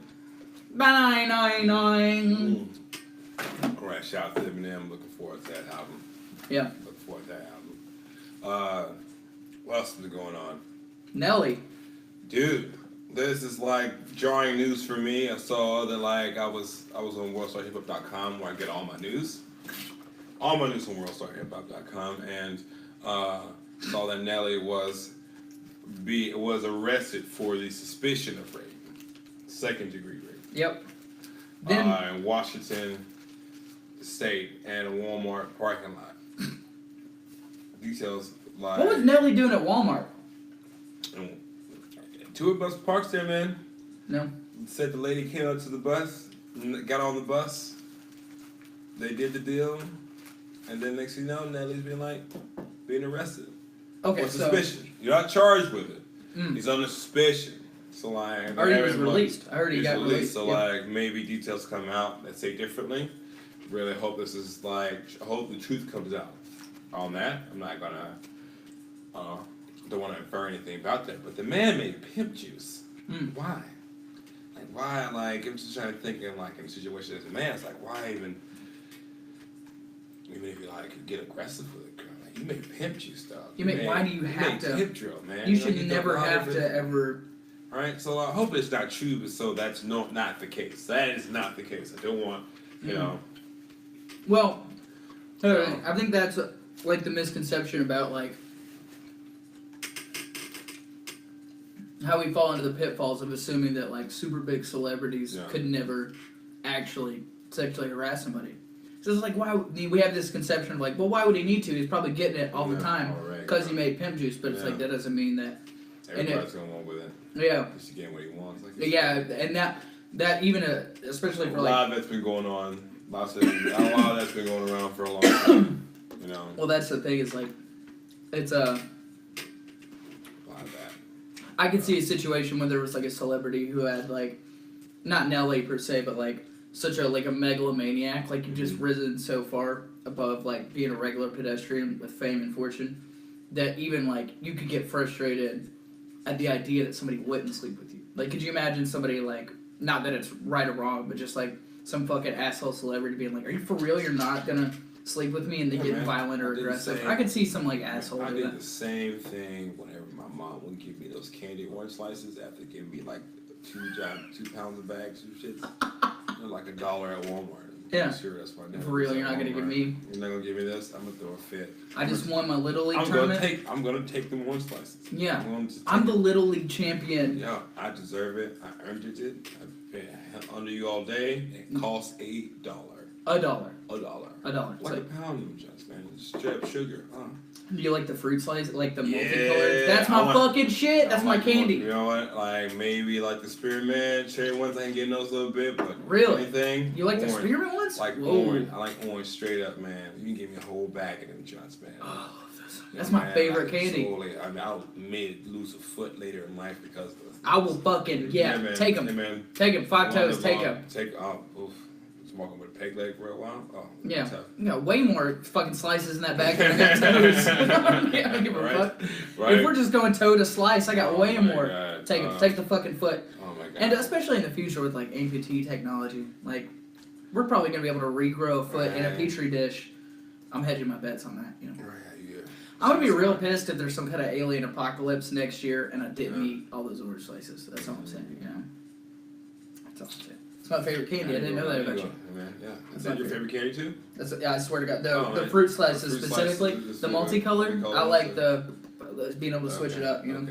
Bye. Alright, shout out to Eminem. Looking forward to that album. Yeah. Looking forward to that album. What else is going on? Nelly. Dude, this is like jarring news for me. I saw that I was on worldstarhiphop.com where I get all my news. All my news on worldstarhiphop.com and saw that Nelly was arrested for the suspicion of rape. 2nd-degree rape. Yep. In Washington State and a Walmart parking lot. Details like. What was Nelly doing at Walmart? Tour bus parks there, man. No. Said the lady came up to the bus, got on the bus. They did the deal, and then next thing you know, Nelly's being arrested. Okay, for suspicion. You're not charged with it. He's under suspicion. So or he was released. I heard he got released. So maybe details come out that say differently. Really hope this is I hope the truth comes out on that. I'm not gonna don't want to infer anything about that. But the man made pimp juice. Why? Why? I'm just trying to think in a situation as a man. It's why even if you get aggressive with a girl, you make pimp juice stuff. Why do you have to? Hip drill, man. You should never have to ever. All right, so I hope it's not true, but so that's not the case. That is not the case. I don't want, Well, I think that's the misconception about how we fall into the pitfalls of assuming that super big celebrities could never actually sexually harass somebody. So it's why we have this conception of well, why would he need to? He's probably getting it all the time because he made pimp juice, but it's that doesn't mean that. Everybody's going along with it. Yeah. He's getting what he wants. And that even especially for a lot of that's been going on. A lot of that's been going around for a long time. Well, that's the thing. It's it's a lot of that. I could see a situation where there was a celebrity who had not Nelly per se, but such a megalomaniac. You've just risen so far above being a regular pedestrian with fame and fortune that even you could get frustrated at the idea that somebody wouldn't sleep with you. Could you imagine somebody not that it's right or wrong, but just some fucking asshole celebrity being are you for real? You're not gonna sleep with me, and they get violent or aggressive. I could see some asshole. I did the same thing whenever my mom would give me those candy orange slices after giving me 2 pounds of bags of shit. They're like $1 at Walmart. Yeah. Sure, that's my name. For real, you're not gonna give me. You're not gonna give me this. I'm gonna throw a fit. I just won my Little League tournament. I'm gonna take them orange slices. Yeah. I'm the Little League champion. Yeah, I deserve it. I earned it. I've been under you all day. It costs $1. $1. $1. Like a pound, just man. Straight up sugar. Do you like the fruit slice, like the multicolored? That's my fucking shit. That's my candy. You know what? Like maybe like the spearmint cherry ones. I can get those a little bit, but really, anything. You like orange. the spearmint ones? Like orange. I like orange straight up, man. You can give me a whole bag of them joints, man. Oh, that's my favorite candy. Totally. I mean, I may lose a foot later in life because of this. I will fucking take them. Take them. 5 toes. Take them. Oof. Walking with a peg leg for a while. Oh, yeah. Tough. You got way more fucking slices in that bag than I got toes. Yeah, I don't give a fuck. Right. If we're just going toe to slice, I got way more. God. Take the fucking foot. Oh my god. And especially in the future with like amputee technology, like we're probably gonna be able to regrow a foot in a petri dish. I'm hedging my bets on that. You know. Right. Yeah. I'm gonna be real pissed if there's some kind of alien apocalypse next year and I didn't eat all those orange slices. That's all I'm saying. You know. That's all I'm saying. It's my favorite candy. I didn't know that about you. Yeah. Is that your favorite candy too? Yeah, I swear to God. The fruit slices specifically, the multicolored. I like the being able to switch it up. You know.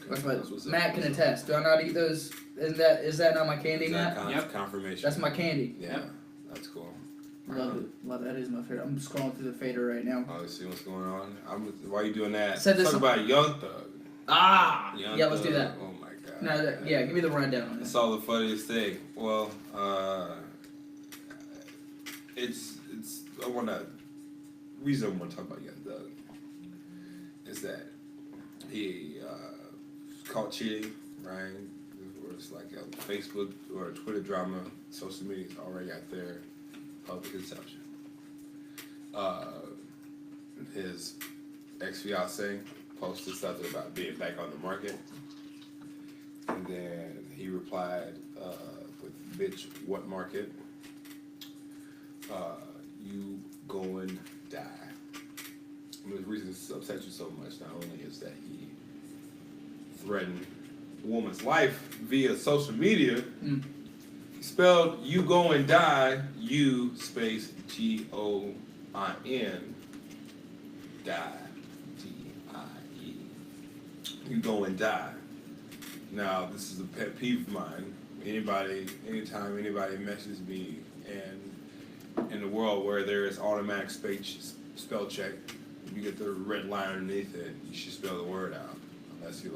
That's what Matt can attest. Do I not eat those? Is that not my candy, Matt? Yep. Confirmation. That's my candy. Yeah. That's cool. Love it. Love it. That is my favorite. I'm scrolling through the fader right now. Oh, see what's going on. Why are you doing that? Talk about Young Thug. Yeah, let's do that. Oh my god. No, yeah, give me the rundown on this. It's all the funniest thing. Well, it's reason I want to talk about Young Thug is that he caught cheating, right? Or it's like a Facebook or a Twitter drama. Social media is already out there, public consumption. His ex-fiance posted something about being back on the market. And then he replied with, bitch, what market? You going die. And the reason this upsets you so much not only is that he threatened a woman's life via social media, he spelled you going die, you space Goin, die, D-I-E. You going die. Now, this is a pet peeve of mine. Anytime anybody messages me, and in the world where there is automatic spell check, you get the red line underneath it, you should spell the word out. Unless you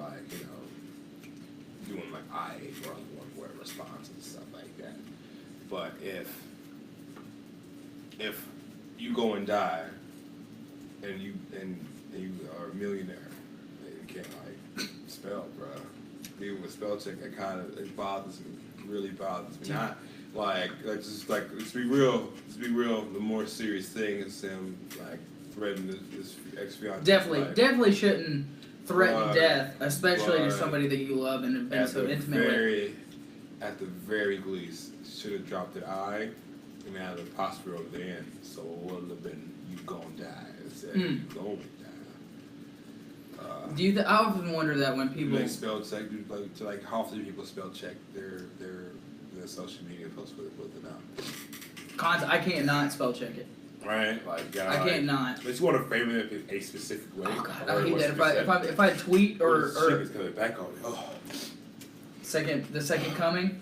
doing like I or one word response and stuff like that. But if you go and die, and you are a millionaire, you can't spell, bro. Even with spell check, it bothers me. It really bothers me. Not let's be real. The more serious thing is him threatening this ex-fiance. Definitely shouldn't threaten death, especially to somebody that you love and have been so intimate with. At the very least, should have dropped an I and had an apostrophe over the end, so it would have been you gonna die instead. You gonna die. I often wonder that when people spell check, how often do people spell check their social media posts with it now? I can't not spell check it. Right, I can't not. But you want to frame it a specific way. Oh God, I hate that. If I tweet or it's coming back on it. Oh. The second coming.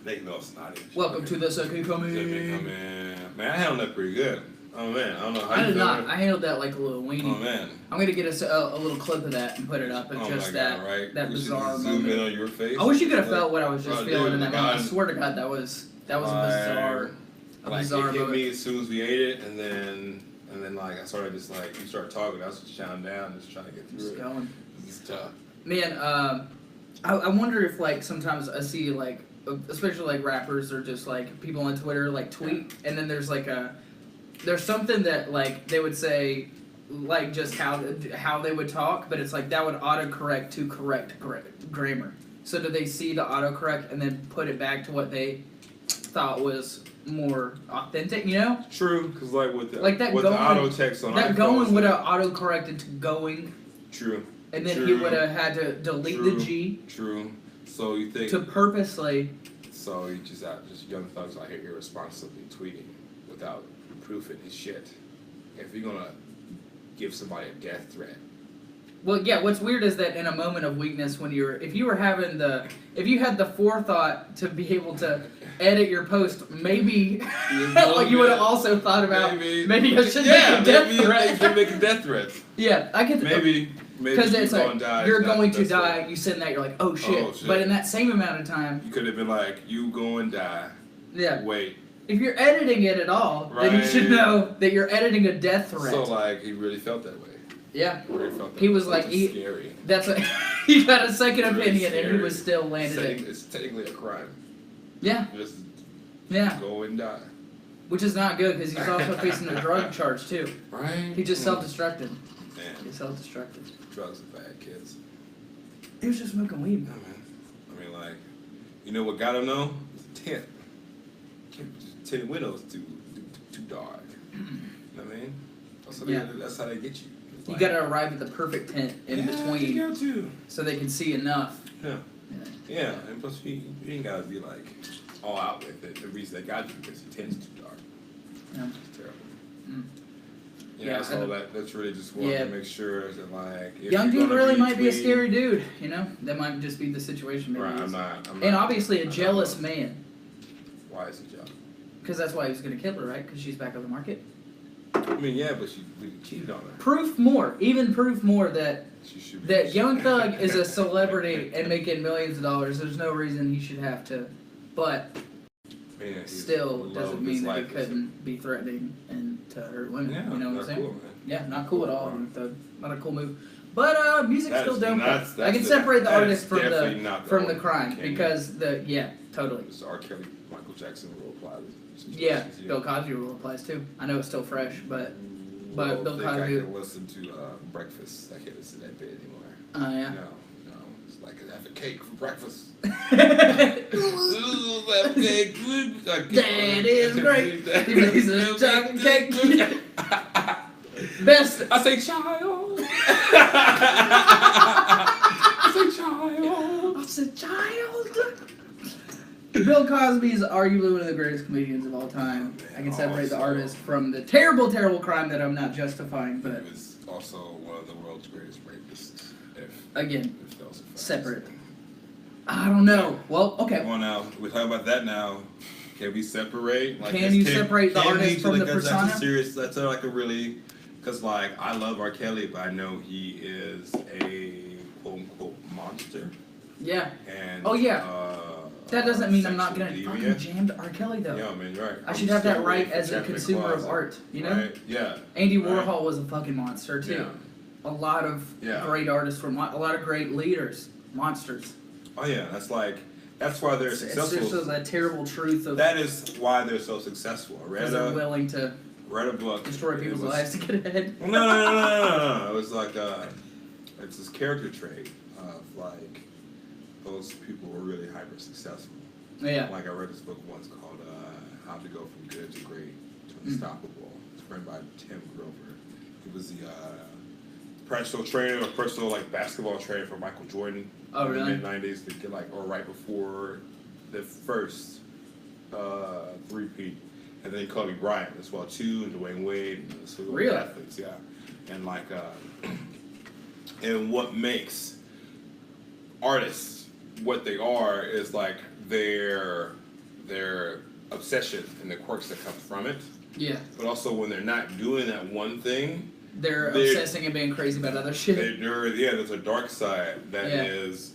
They know it's not it. Welcome to the second coming. Man, I handled that pretty good. Oh man, I don't know how I did not. I handled that like a little weenie. Oh man. I'm gonna get us a little clip of that and put it up. It's just that bizarre moment. Zoom in on your face. I wish you could have felt what I was just feeling in that moment. I swear to God, that was a bizarre. It hit me as soon as we ate it, and then I started you start talking. I was just chowing down, just trying to get through it. Going. It's tough. Man, I wonder if sometimes I see especially rappers or just people on Twitter tweet, and then there's there's something that they would say just how they would talk, but it's that would autocorrect to correct grammar. So do they see the autocorrect and then put it back to what they thought was more authentic, True, because with the auto text on that going would have auto corrected to going. True. And then he would have had to delete the G. True. So you think to purposely. So you just young thugs out here irresponsibly tweeting without proof in his shit. If you're gonna give somebody a death threat. Well, yeah. What's weird is that in a moment of weakness, if you had the forethought to be able to edit your post, maybe like you would have also thought about maybe I should make a death threat. Maybe make a death threat. Yeah, I could. Maybe because it's like you're going to die. You send that, you're like, oh shit. But in that same amount of time, you could have been like, you go and die. Yeah. Wait. If you're editing it at all, then you should know that you're editing a death threat. So like, he really felt that way. Yeah. He really felt that he way. was like, scary. That's what he got a second opinion, scary. and he was still landed it. It's technically a crime. Yeah. Just go and die. Which is not good because he's also facing a drug charge too. Right. He just self-destructed. Man. He self-destructed. Drugs are bad, kids. He was just smoking weed. No, man. I mean, like, you know what got him though? 10. 10 windows too dark. You know what I mean? That's how they get you. You gotta arrive at the perfect tent in between, you got to. So they can see enough. Yeah, and plus you ain't gotta be like all out with it. The reason they got you because the tent's too dark. Yeah. It's terrible. Mm. Yeah, so that's really just wanting to make sure that like young dude really might be a scary dude, you know? That might just be the situation. Maybe right, I'm not. And obviously a jealous man. Why is he jealous? Because that's why he was gonna kill her, right? Because she's back on the market. I mean, yeah, but she cheated on her. Proof more that that Young Thug is a celebrity and making millions of dollars. There's no reason he should have to, but still doesn't mean that he couldn't be threatening and to hurt women. Yeah, you know what I'm saying? Cool, man. Yeah, not cool at all. Young Thug, not a cool move. But music's still dope. I can the, separate the artist from the the crime because totally. It's R. Kelly, Michael Jackson rule applies. Yeah, Bill Cosby rule applies too. I know it's still fresh, but Bill Cosby. I can listen to Breakfast. I can't listen to that bit anymore. Oh yeah. No, it's like I have a cake for breakfast. That is great. He makes a chocolate cake. Best. I say child. I say child. Bill Cosby is arguably one of the greatest comedians of all time. I can separate the artist from the terrible, terrible crime that I'm not justifying, but he was also one of the world's greatest rapists. Separate. I don't know. Well, okay. Come on now, we're talking about that now. Can we separate? Like, can you separate the artist from the persona? That's like a really, because like I love R. Kelly, but I know he is a quote unquote monster. Yeah. And that doesn't mean I'm not gonna fucking jam to R. Kelly though. Yeah, man, you're right. I should have that right as a consumer of art, you know? Right? Yeah. Andy Warhol was a fucking monster too. Yeah. A lot of great artists a lot of great leaders, monsters. Oh yeah, that's why they're successful. It's just that terrible truth of that is why they're so successful. Because they're willing to read a book, destroy people's lives to get ahead. No. It was like it's this character trait of like those people were really hyper successful. Yeah. Like I read this book once called How to Go from Good to Great to Unstoppable. It's written by Tim Grover. He was the personal trainer, or personal like basketball trainer for Michael Jordan. Oh, really? In the mid-90s, to get like, or right before the first three-peat. And then Kobe Bryant as well too, and Dwayne Wade, and so really? Athletes, yeah. And like, and what makes artists what they are is like their obsession and the quirks that come from it. Yeah. But also when they're not doing that one thing, they're obsessing and being crazy about other shit. There's a dark side that is.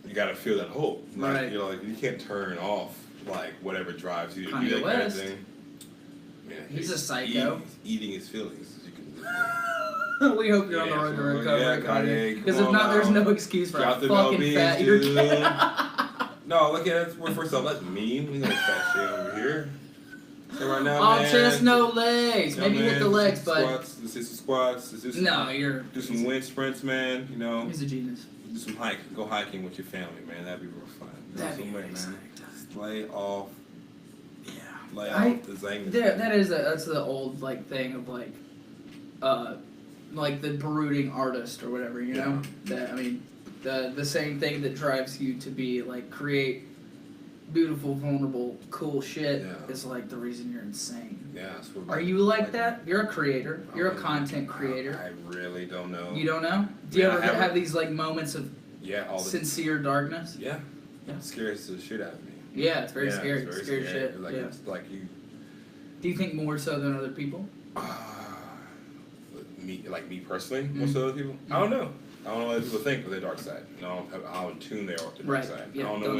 You gotta feel that hope. Like, right. You know, like you can't turn off like whatever drives you to Kanye do that West. kind of thing. Man, he's a psycho. He's eating his feelings. As you can we hope you're on the road to recovery, Kanye. Because if not, there's no excuse for how fucking fat you're getting. No, look at it. First off, that's mean. We got fat shit over here. So right now, all man, chest, no legs. Maybe with the legs, but let's do some squats. Do some wind sprints, man. You know, he's a genius. Do some go hiking with your family, man. That'd be real fun. That'd be man. Lay off. Yeah. Lay off the zang. That's the old like thing of like the brooding artist or whatever, you know. That the same thing that drives you to be like create beautiful, vulnerable, cool shit is like the reason you're insane. Yeah. That's what Are you like that? You're a creator. You're a content creator. I really don't know. You don't know? Do you ever have these like moments of sincere darkness? Yeah. It scares the shit out of me. Yeah, it's very scary. It's scary shit. Like it's like you. Do you think more so than other people? Me personally, most of other people. I don't know. I don't know what people think of their dark side. I don't know how in tune they are with the dark side. Yeah, I don't know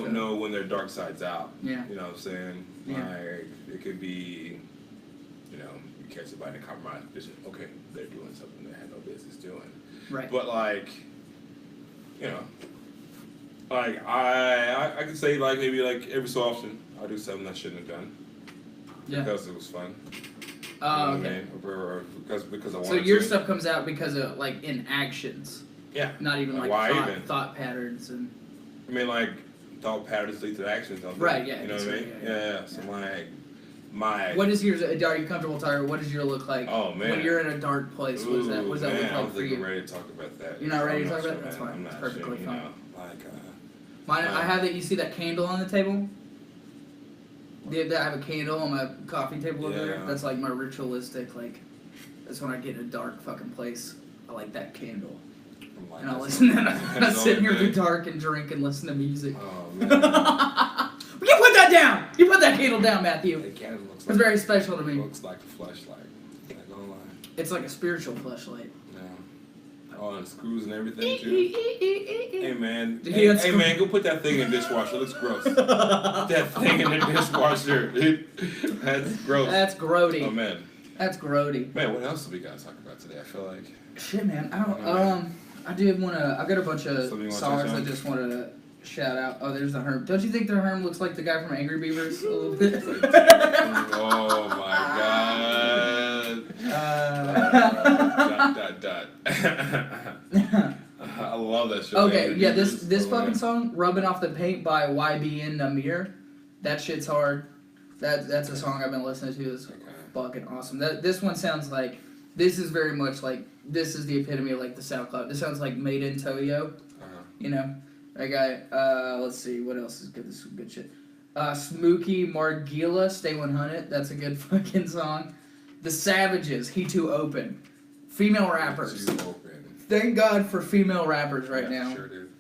when know when their dark side's out. Yeah. You know what I'm saying? Yeah. Like, it could be, you catch somebody in a compromise position. Okay, they're doing something they had no business doing. Right. But like, like I could say like maybe like every so often I'll do something I shouldn't have done. Yeah. Because it was fun. Oh, okay. Or because I wanted to. So your stuff comes out because of like in actions. Yeah. Not even like thought patterns and. I mean, like thought patterns lead to actions. Don't they? Right. Yeah. You know what I mean? Yeah. So like my. What is yours? Are you comfortable, Tyler? What does your look like? Oh man. When you're in a dark place, what does that look like for you? I don't think I'm ready to talk about that. You're not ready to talk about that? That's fine. It's perfectly fine. Like. I have that. You see that candle on the table? I have a candle on my coffee table over there. That's like my ritualistic, like, that's when I get in a dark fucking place. I like that candle. And I listen, and I sit here in the dark and drink and listen to music. Oh, man. You put that down! You put that candle down, Matthew. The candle looks it's very special to me. It looks like a flashlight. Not gonna lie. It's like a spiritual flashlight. Oh, and screws and everything too. Hey man, hey man, go put that thing in the dishwasher. It looks gross. Put that thing in the dishwasher, dude. That's gross. That's grody. Oh man. That's grody. Man, what else do we gotta talk about today? I feel like. Shit, man. I don't. I did wanna. I got a bunch of songs I just wanted to shout out. Oh, there's the Herm. Don't you think the Herm looks like the guy from Angry Beavers a little bit? Oh my god. I love that shit. Okay, yeah, this fucking song, "Rubbing Off the Paint" by YBN Namir, that shit's hard. That's a song I've been listening to. It's fucking awesome. This one sounds like, this is very much like, this is the epitome of like the SoundCloud. This sounds like Made in Toyo. You know, that guy. Let's see, what else is good? This is good shit. Smokey Margila, Stay 100. That's a good fucking song. The Savages, He Too Open. Female rappers. Thank God for female rappers right now. Sure, dude.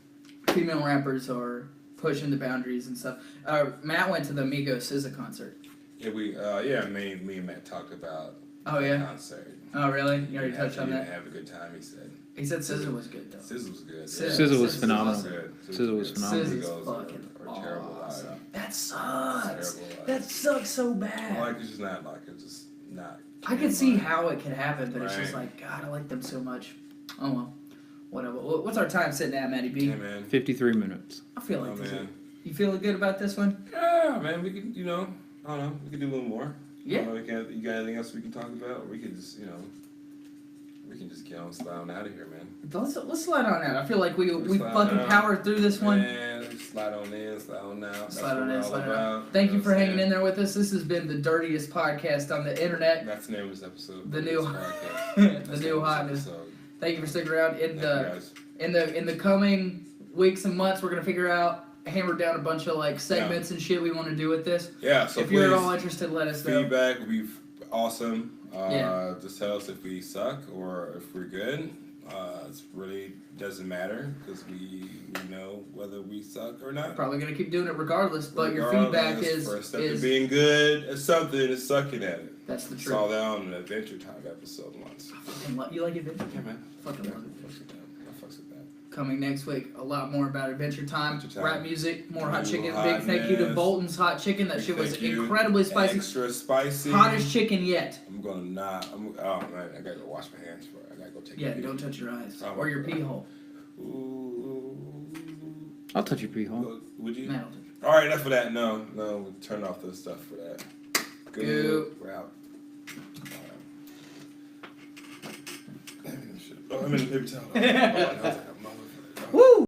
Female rappers are pushing the boundaries and stuff. Matt went to the Migos SZA concert. Yeah, me and Matt talked about the concert. Oh, really? You already touched on that? Have a good time, he said. He said SZA was good, though. SZA was good. SZA was phenomenal. SZA was phenomenal. SZA's fucking awesome. That sucks. That sucks so bad. Like, it's just not like, it's just not. I can see how it could happen, but it's just like, God, I like them so much. Oh, well. Whatever. What's our time sitting at, Matty B? Hey, man. 53 minutes. I feel like this. You feeling good about this one? Yeah, man. We can, I don't know. We can do a little more. Yeah. You got anything else we can talk about? Or we can just, we can just get on slide on out of here, man. Let's slide on out. I feel like we fucking powered through this one. Man, slide on in, slide on out. Slide on in, slide out. Thank you for hanging in there with us. This has been the dirtiest podcast on the internet. That's the name of this episode. The new Hotness. Thank you for sticking around. In the coming weeks and months, we're gonna figure out, hammer down a bunch of like segments and shit we want to do with this. Yeah. So if you're at all interested, let us know. Feedback would be awesome. Just tell us if we suck or if we're good. It really doesn't matter because we know whether we suck or not. Probably gonna keep doing it regardless. But your feedback is being good at something is sucking at it. That's the truth. Saw that on an Adventure Time episode once. You like Adventure Time? Yeah, man. Fucking love it. I fucks with that. Coming next week, a lot more about Adventure Time, rap music, more hot chicken. Hotness. Big thank you to Bolton's Hot Chicken. That shit was incredibly spicy. Extra spicy. Hottest chicken yet. Oh man, I gotta go wash my hands for it. I gotta go take a pee. Don't touch your eyes or your pee hole. Ooh. I'll touch your pee hole. Would you? No. All right, enough of that. No, we'll turn off the stuff for that. Good. We're out. I'm in the paper towel.